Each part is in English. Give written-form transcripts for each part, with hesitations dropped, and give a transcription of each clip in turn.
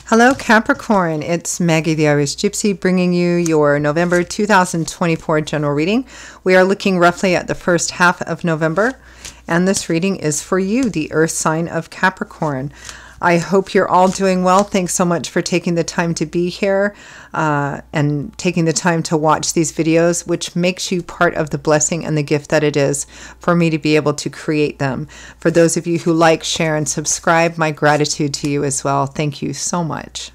Hello Capricorn, it's Maggie the Irish Gypsy bringing you your November 2024 general reading. We are looking roughly at the first half of November, and this reading is for you, the earth sign of Capricorn. I hope you're all doing well. Thanks so much for taking the time to be here and taking the time to watch these videos, which makes you part of the blessing and the gift that it is for me to be able to create them. For those of you who like, share, and subscribe, my gratitude to you as well. Thank you so much.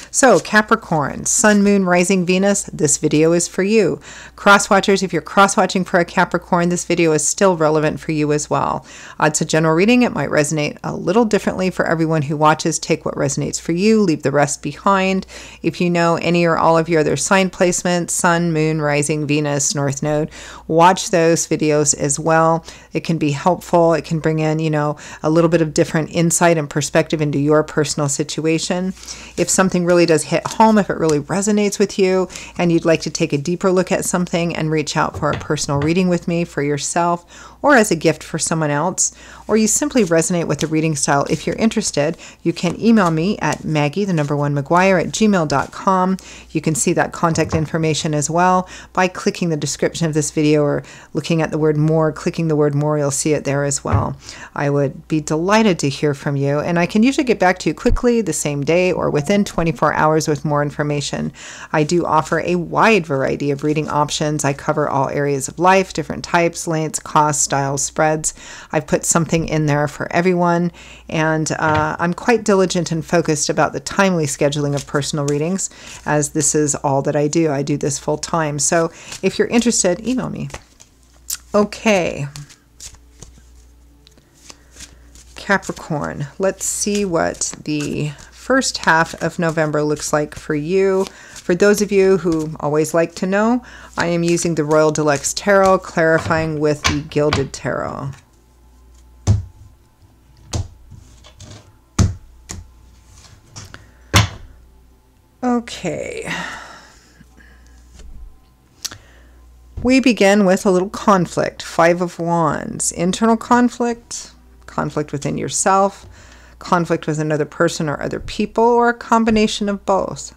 So Capricorn, Sun, Moon, Rising, Venus, this video is for you. Cross-watchers, if you're cross-watching for a Capricorn, this video is still relevant for you as well. It's a general reading. It might resonate a little differently for everyone who watches. Take what resonates for you. Leave the rest behind. If you know any or all of your other sign placements, Sun, Moon, Rising, Venus, North Node, watch those videos as well. It can be helpful. It can bring in, a little bit of different insight and perspective into your personal situation. If something really does hit home, if it really resonates with you and you'd like to take a deeper look at something and reach out for a personal reading with me for yourself or as a gift for someone else, or you simply resonate with the reading style, if you're interested, you can email me at maggie1mcguire@gmail.com. You can see that contact information as well by clicking the description of this video or looking at the word more, clicking the word more, you'll see it there as well. I would be delighted to hear from you, and I can usually get back to you quickly the same day or within 24 hours with more information. I do offer a wide variety of reading options. I cover all areas of life, different types, lengths, costs, styles, spreads. I've put something in there for everyone, and I'm quite diligent and focused about the timely scheduling of personal readings, as this is all that I do. I do this full time. So if you're interested, email me. Okay. Capricorn, let's see what the first half of November looks like for you. For those of you who always like to know, I am using the Royal Deluxe Tarot, clarifying with the Gilded Tarot. Okay. We begin with a little conflict. Five of Wands. Internal conflict, conflict within yourself, conflict with another person or other people, or a combination of both.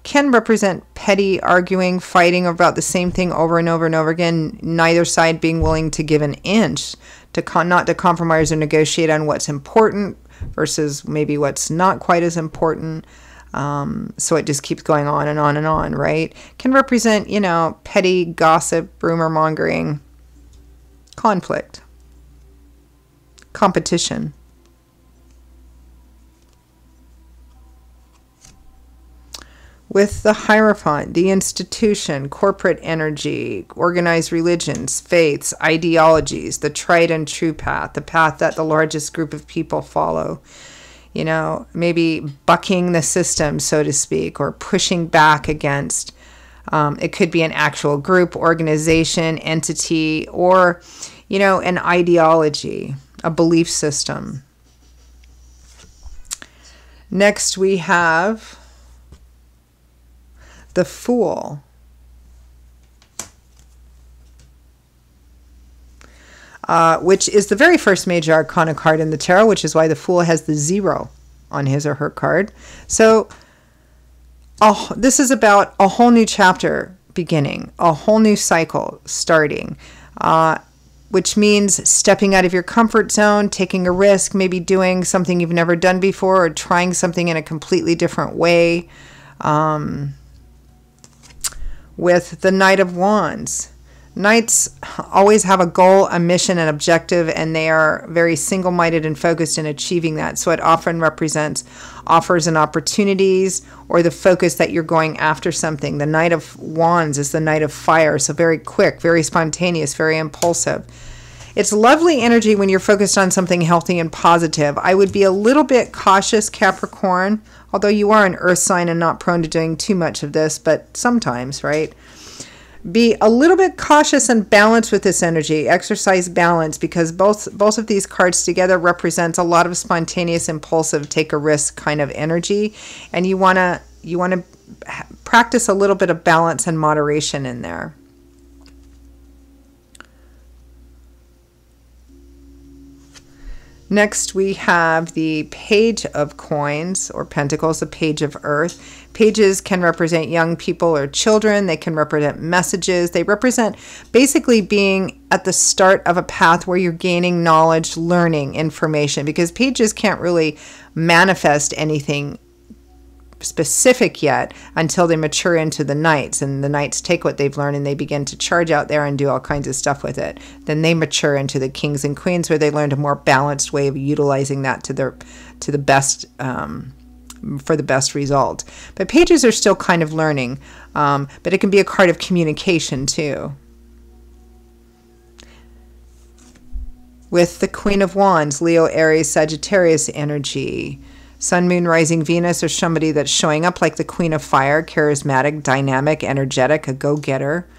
Can represent petty arguing, fighting about the same thing over and over and over again, neither side being willing to give an inch, not to compromise or negotiate on what's important versus maybe what's not quite as important. So it just keeps going on and on and on, right? Can represent, petty gossip, rumor mongering, conflict, competition. With the Hierophant, the institution, corporate energy, organized religions, faiths, ideologies, the tried and true path, the path that the largest group of people follow. Maybe bucking the system, so to speak, or pushing back against. It could be an actual group, organization, entity, or, an ideology, a belief system. Next, we have the Fool. Which is the very first major arcana card in the tarot, which is why the Fool has the 0 on his or her card. So this is about a whole new chapter beginning, a whole new cycle starting, which means stepping out of your comfort zone, taking a risk, maybe doing something you've never done before, or trying something in a completely different way. With the Knight of Wands. Knights always have a goal, a mission, an objective, and they are very single-minded and focused in achieving that. So it often represents offers and opportunities, or the focus that you're going after something. The Knight of Wands is the Knight of Fire, so very quick, very spontaneous, very impulsive. It's lovely energy when you're focused on something healthy and positive. I would be a little bit cautious, Capricorn, although you are an earth sign and not prone to doing too much of this, but sometimes, right? Be a little bit cautious and balanced with this energy. Exercise balance, because both of these cards together represents a lot of spontaneous, impulsive, take a risk kind of energy, and you want to practice a little bit of balance and moderation in there. Next, we have the Page of Coins or Pentacles, the Page of Earth. Pages can represent young people or children. They can represent messages. They represent basically being at the start of a path where you're gaining knowledge, learning information, because pages can't really manifest anything specific yet until they mature into the knights, and the knights take what they've learned and they begin to charge out there and do all kinds of stuff with it. Then they mature into the kings and queens, where they learned a more balanced way of utilizing that to the best, for the best result. But pages are still kind of learning, but it can be a card of communication too. With the Queen of Wands, Leo, Aries, Sagittarius energy. Sun, Moon, Rising, Venus, or somebody that's showing up like the Queen of Fire, charismatic, dynamic, energetic, a go-getter.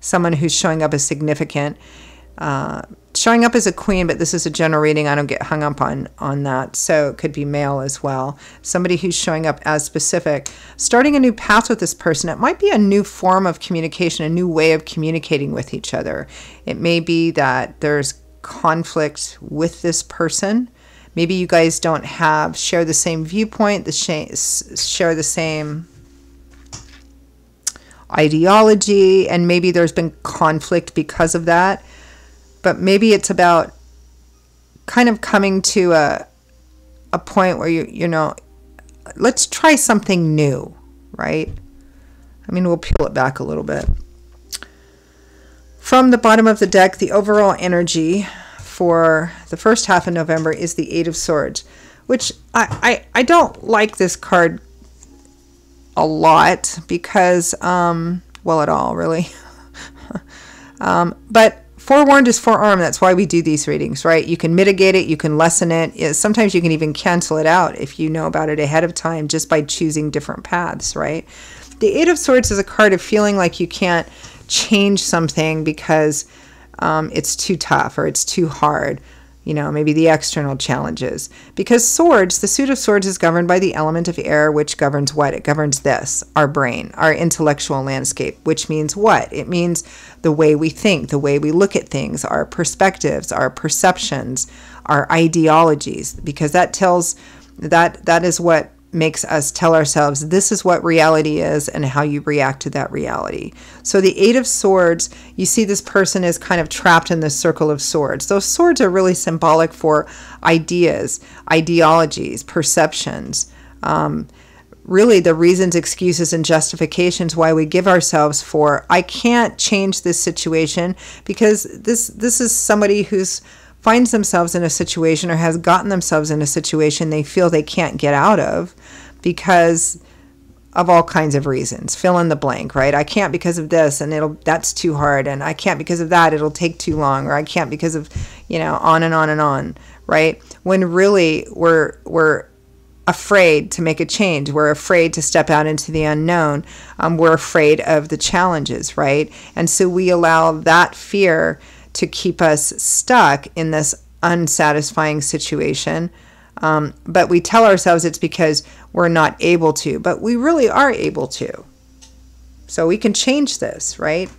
Someone who's showing up as significant. Showing up as a queen, but this is a general reading. I don't get hung up on that. So it could be male as well. Somebody who's showing up as specific. Starting a new path with this person. It might be a new form of communication, a new way of communicating with each other. It may be that there's conflict with this person. Maybe you guys don't share the same viewpoint, share the same ideology, and maybe there's been conflict because of that. But maybe it's about kind of coming to a point where you know, let's try something new, right? I mean, we'll peel it back a little bit. From the bottom of the deck, the overall energy for the first half of November is the Eight of Swords, which I don't like this card a lot because, well, at all, really. But forewarned is forearmed. That's why we do these readings, right? You can mitigate it. You can lessen it. Sometimes you can even cancel it out if you know about it ahead of time just by choosing different paths, right? The Eight of Swords is a card of feeling like you can't change something because it's too tough or it's too hard. You know, maybe the external challenges. Because swords, the suit of swords is governed by the element of air, which governs what? It governs this, our brain, our intellectual landscape, which means what? It means the way we think, the way we look at things, our perspectives, our perceptions, our ideologies, because that is what makes us tell ourselves this is what reality is and how you react to that reality. So the Eight of Swords, you see this person is kind of trapped in this circle of swords. Those swords are really symbolic for ideas, ideologies, perceptions, really the reasons, excuses, and justifications why we give ourselves for, I can't change this situation because this is somebody who's finds themselves in a situation or has gotten themselves in a situation they feel they can't get out of because of all kinds of reasons. Fill in the blank, right? I can't because of this and that's too hard, and I can't because of that, it'll take too long, or I can't because of, you know, on and on and on, right? When really we're afraid to make a change. We're afraid to step out into the unknown. We're afraid of the challenges, right? And so we allow that fear to keep us stuck in this unsatisfying situation. But we tell ourselves it's because we're not able to, but we really are able to. So we can change this, right?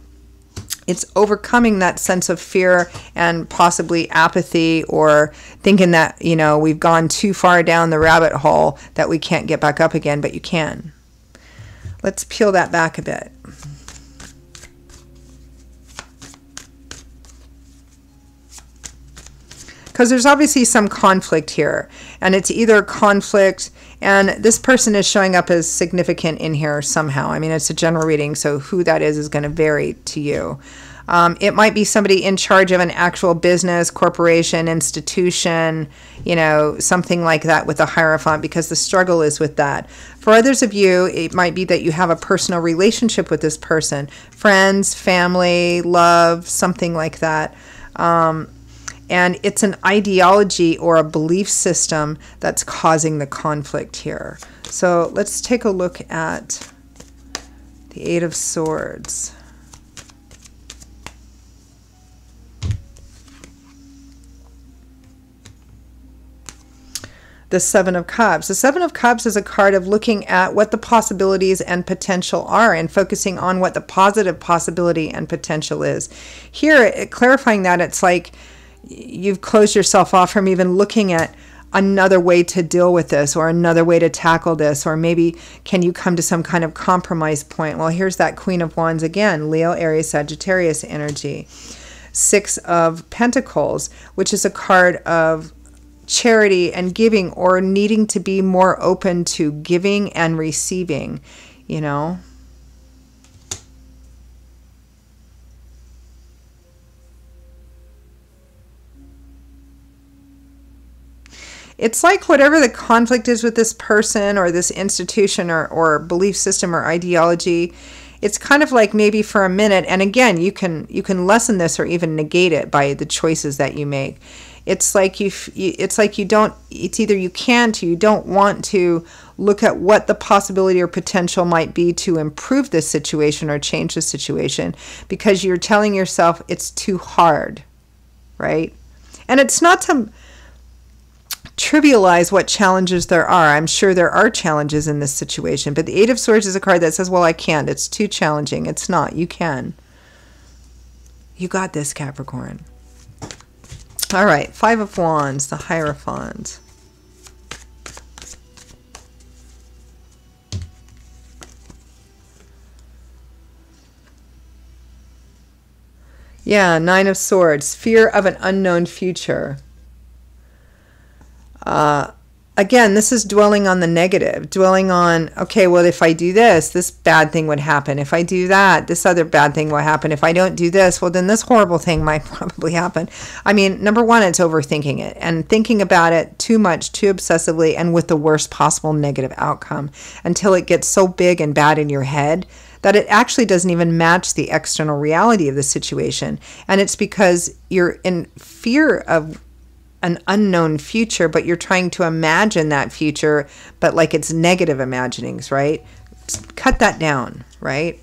It's overcoming that sense of fear and possibly apathy or thinking that, you know, we've gone too far down the rabbit hole that we can't get back up again, but you can. Let's peel that back a bit. Because there's obviously some conflict here, and it's either conflict, and this person is showing up as significant in here somehow. I mean, it's a general reading, so who that is going to vary to you. It might be somebody in charge of an actual business, corporation, institution, you know, something like that with a Hierophant, because the struggle is with that. For others of you, it might be that you have a personal relationship with this person, friends, family, love, something like that. And it's an ideology or a belief system that's causing the conflict here. So let's take a look at the Eight of Swords. the Seven of Cups. The Seven of Cups is a card of looking at what the possibilities and potential are and focusing on what the positive possibility and potential is. Here, clarifying that, it's like you've closed yourself off from even looking at another way to deal with this or another way to tackle this, or maybe can you come to some kind of compromise point? Well, here's that Queen of Wands again, Leo, Aries, Sagittarius energy. Six of Pentacles, which is a card of charity and giving, or needing to be more open to giving and receiving, you know. It's like whatever the conflict is with this person or this institution or belief system or ideology, it's kind of like maybe for a minute, and again, you can lessen this or even negate it by the choices that you make. It's like it's either you can't or you don't want to look at what the possibility or potential might be to improve this situation or change the situation, because you're telling yourself it's too hard, right? And it's not to trivialize what challenges there are. I'm sure there are challenges in this situation, but the Eight of Swords is a card that says, well, I can't. It's too challenging. It's not. You can. You got this, Capricorn. All right, Five of Wands, the Hierophant. Yeah, Nine of Swords, fear of an unknown future. Again, this is dwelling on the negative, dwelling on, okay, well, if I do this, this bad thing would happen. If I do that, this other bad thing will happen. If I don't do this, well, then this horrible thing might probably happen. I mean, number one, it's overthinking it and thinking about it too much, too obsessively, and with the worst possible negative outcome until it gets so big and bad in your head that it actually doesn't even match the external reality of the situation. And it's because you're in fear of an unknown future, but you're trying to imagine that future, but like it's negative imaginings, right? Cut that down, right?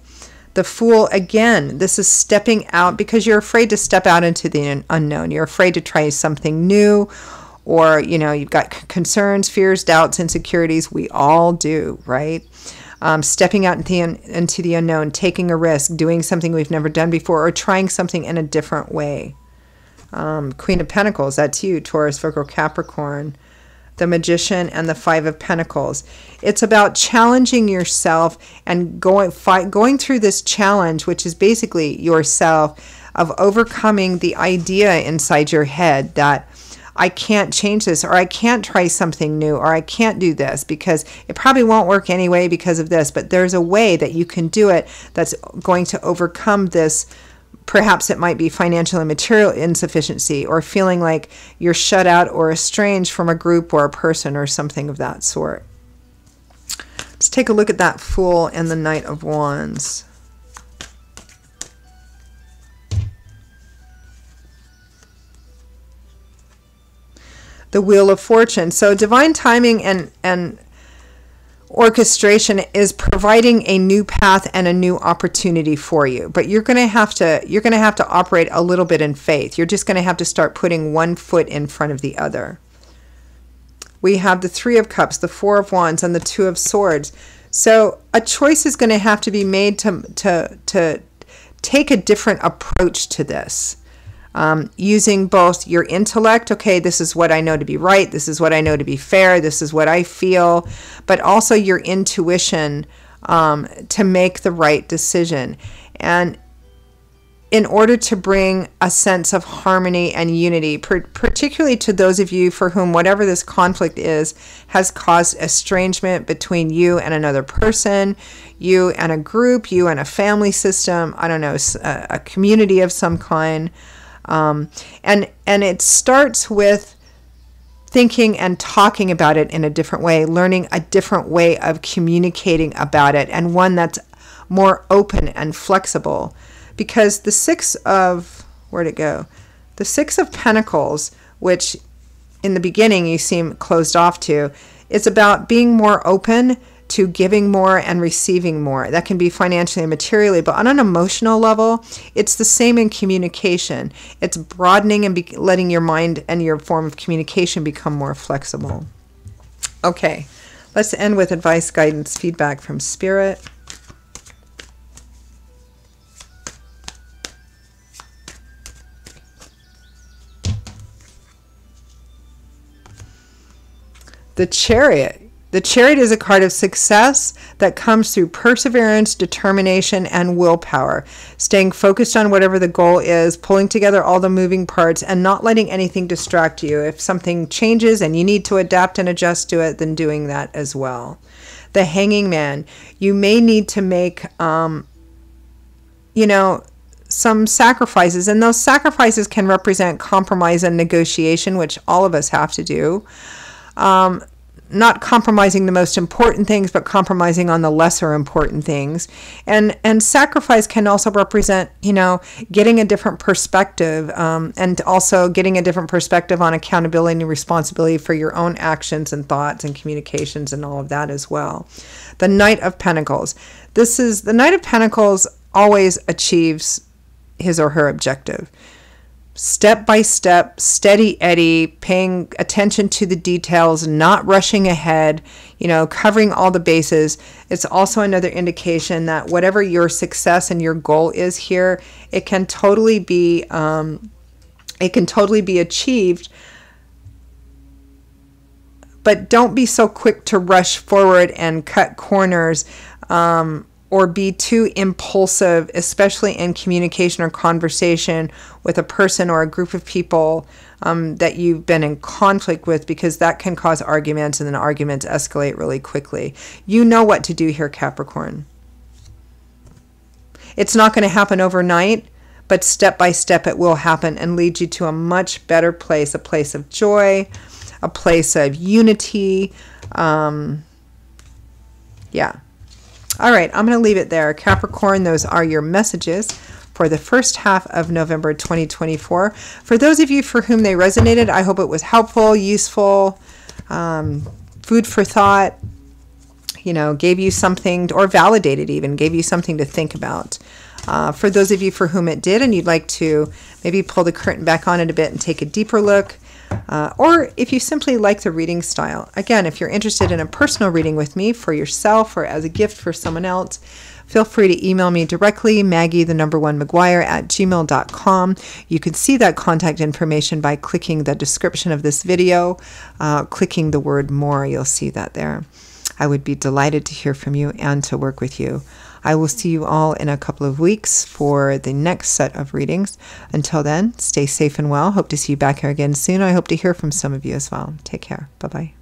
The Fool, again, this is stepping out because you're afraid to step out into the unknown. You're afraid to try something new, or, you know, you've got concerns, fears, doubts, insecurities. We all do, right? Stepping out into the unknown, taking a risk, doing something we've never done before, or trying something in a different way. Queen of Pentacles, that's you, Taurus, Virgo, Capricorn. The Magician and the Five of Pentacles. It's about challenging yourself and going through this challenge, which is basically yourself, of overcoming the idea inside your head that I can't change this, or I can't try something new, or I can't do this because it probably won't work anyway because of this. But there's a way that you can do it that's going to overcome this. Perhaps it might be financial and material insufficiency, or feeling like you're shut out or estranged from a group or a person or something of that sort. Let's take a look at that Fool and the Knight of Wands. The Wheel of Fortune. So divine timing and orchestration is providing a new path and a new opportunity for you, but you're going to have to operate a little bit in faith. You're just going to have to start putting one foot in front of the other. We have the Three of Cups, the Four of Wands, and the Two of Swords. So a choice is going to have to be made to take a different approach to this. Using both your intellect, okay, this is what I know to be right, this is what I know to be fair, this is what I feel, but also your intuition to make the right decision. And in order to bring a sense of harmony and unity, particularly to those of you for whom whatever this conflict is has caused estrangement between you and another person, you and a group, you and a family system, I don't know, a community of some kind. And it starts with thinking and talking about it in a different way, learning a different way of communicating about it, and one that's more open and flexible. Because the Six of, where'd it go? The Six of Pentacles, which in the beginning you seem closed off to, is about being more open to giving more and receiving more. That can be financially and materially, but on an emotional level, it's the same in communication. It's broadening and letting your mind and your form of communication become more flexible. Okay, let's end with advice, guidance, feedback from Spirit. The Chariot. The Chariot is a card of success that comes through perseverance, determination, and willpower. Staying focused on whatever the goal is, pulling together all the moving parts, and not letting anything distract you. If something changes and you need to adapt and adjust to it, then doing that as well. The Hanging Man. You may need to make, some sacrifices, and those sacrifices can represent compromise and negotiation, which all of us have to do. Not compromising the most important things, but compromising on the lesser important things. And sacrifice can also represent, getting a different perspective, and also getting a different perspective on accountability and responsibility for your own actions and thoughts and communications and all of that as well. The Knight of Pentacles. The Knight of Pentacles always achieves his or her objective. Step by step, steady Eddie, paying attention to the details, not rushing ahead, covering all the bases. It's also another indication that whatever your success and your goal is here, it can totally be achieved. But don't be so quick to rush forward and cut corners, or be too impulsive, especially in communication or conversation with a person or a group of people that you've been in conflict with, because that can cause arguments, and then arguments escalate really quickly. You know what to do here, Capricorn. It's not going to happen overnight, but step by step it will happen and lead you to a much better place, a place of joy, a place of unity. Yeah. All right, I'm going to leave it there. Capricorn, those are your messages for the first half of November 2024. For those of you for whom they resonated, I hope it was helpful, useful, food for thought, gave you something, or validated even, gave you something to think about. For those of you for whom it did, and you'd like to maybe pull the curtain back on it a bit and take a deeper look, or if you simply like the reading style. Again, if you're interested in a personal reading with me for yourself or as a gift for someone else, feel free to email me directly, Maggie1McGuire@gmail.com. You can see that contact information by clicking the description of this video, clicking the word more. You'll see that there. I would be delighted to hear from you and to work with you. I will see you all in a couple of weeks for the next set of readings. Until then, stay safe and well. Hope to see you back here again soon. I hope to hear from some of you as well. Take care. Bye-bye.